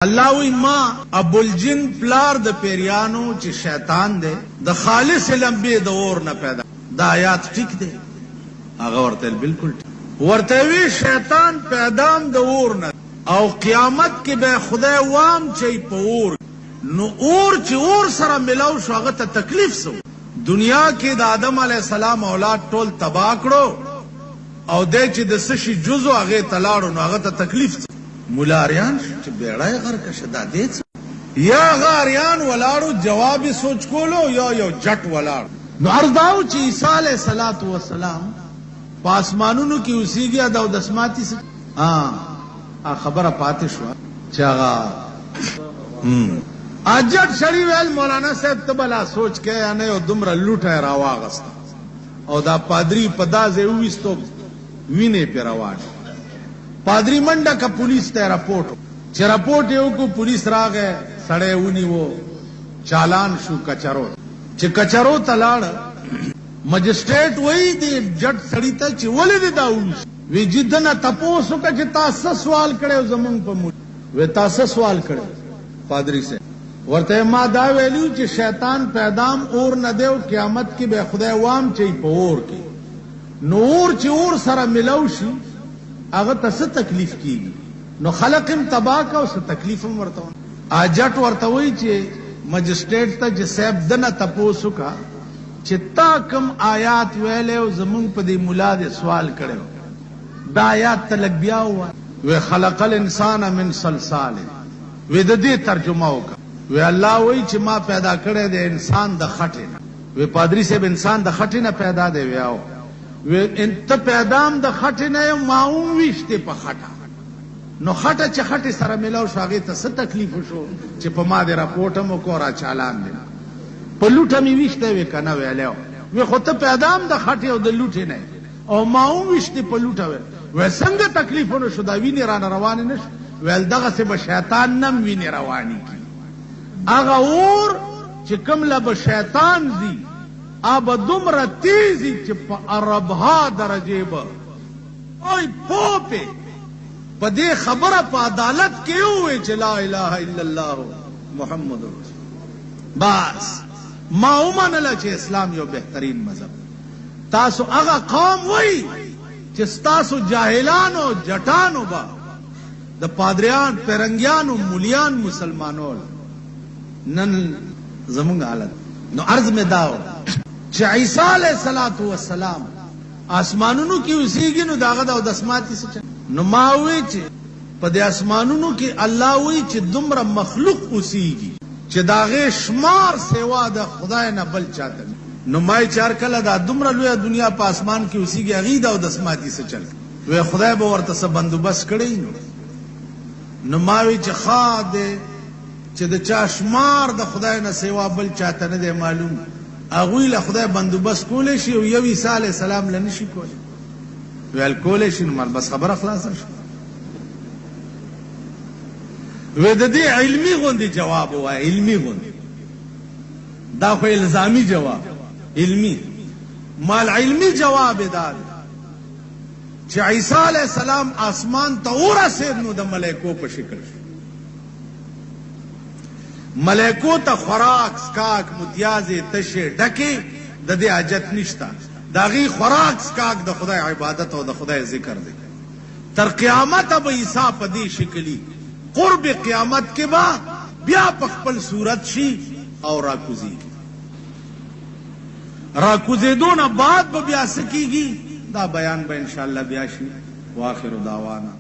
الله وی ما ابوالجن پلار د پیریانو چې شیطان دی د خالص لمبې د اور نه پیدا دا آیات ټیک دی هغه ورته بالکل ورته وی شیطان پیدام د اور نه او قیامت کې به خدای وام چي په اور نو اور چې اور سره ملاو شو هغه ته تکلیف سو دنیا کې د آدم علی السلام اولاد ټول تبا کړو او د چې د سشي جزو هغه تلاړو نو هغه ته تکلیف سو مولاریان چې بیړای غر کشدا دیت یا غاریان ولاړو جواب سوچ کولو یا یو جټ ولاړ نو ارزاو چې عیسی علیہ الصلوۃ والسلام پاسمانونو کې اوسېږي دا د اسماتی خبره پاتې شو چې هغه اجت شری ویل مولانا صاحب تبلا سوچ کې یا نه دومره لوټه راواغست او دا پادری پدازه وېستو وینې پیروان پادری منډه کا پولیس ته راپورټ چې راپورټ یو کو پولیس راغې سړې ونی وو چالان شو کچرو چې کچرو تلاړ مجسټریټ وای دی جج سړی ته چې ولې دا وی جدنه تاسو کا چې تاسو سوال کړو زمون په مو و تاسو سوال کړو پادری سے ورته ما دا ویلو چې شیطان پیدام اور نه دیو قیامت کې به خدای وام چي په اور کې نور چې اور سره ملاو شي هغه ته څه تکلیف کیږي نو خلق هم تباہ کا او څه تکلیف هم ورته اجټ ورته وای چې مجسټریټ ته چې صاحب دنه تاسو کا چې تا کوم آیات ویلې او زمون په دې مولا دې سوال کړو دا آیات تلک بیا و خلق الانسان من صلصال و د دې ترجمه وکړه و الله وای چې ما پیدا کړی د انسان د خټې و پادری صاحب انسان د خټې نه پیدا دی ویاو و انت پیدام د خټې نه ماوم وشته په خټه نو خټه چې خټه سره ملاو شاغه ته څه تکلیف شو چې په ما دې راپورټ مو کورا چالان دي په لوټه می وشته وکنه ویلو و خو ته پیدام د خټه او د لوټه نه او ماوم وشته په لوټه و څنګه تکلیفونه شو دا ویني را روان نه ویل دغه څه به شیطان نم ویني رواني هغه اور چې کوم له به شیطان دی اب دومره تیزی چې په عربها درجه به اوی پوپه په دې خبره په عدالت کې وې چې لا اله الا الله محمد رسول بس ما ومنله چې اسلام یو بهترین مذهب تاسو هغه قوم وای چې تاسو جاهلانو جټانو با د پادریان پرنګیانو مولیان مسلمانو نن زمونږ حالت نو عرض می داو چې عیسی علیہ الصلوۃ والسلام اسمانونو کې اوسېږي نو داغه د اسماتی څه نو ما وی چې په دې اسمانونو کې الله وی چې دومره مخلوق اوسېږي چې داغه شمار سیوا د خدای نه بل چاته نو ما چار کله دا دومره لوی دنیا په اسمان کې اوسېږي هغه د اسماتی څه چل وی خدای به ورته څه بندوبست کړی نو ما وی چې خاده چې د چا شمار د خدای نه سیوا بل چاته نه دی معلوم اغوی له خدای بندوبست کولې شي او یو عیسی علیہ السلام لنی شي کولې ویل کولې شي نو بس خبره خلاص شو و د دې علمي غوندي جواب وای علمي غوندي دا خو الزامي جواب علمي مال علمي جواب دار چې عیسی علیہ السلام اسمان ته ورسېد نو د ملائکو په شکل ملائکو ته خوراک سکاک متیازه تشه ډکه د دې حاجت نشتا داغي خوراک سکاک د خدای عبادت او د خدای ذکر دی تر قیامت به عیسی په دې شکلی قرب قیامت کې با بیا په خپل صورت شي او راکوزي دونه بعد به بیا سکیږي دا بیان به ان شاء الله بیا شي واخر دعوانا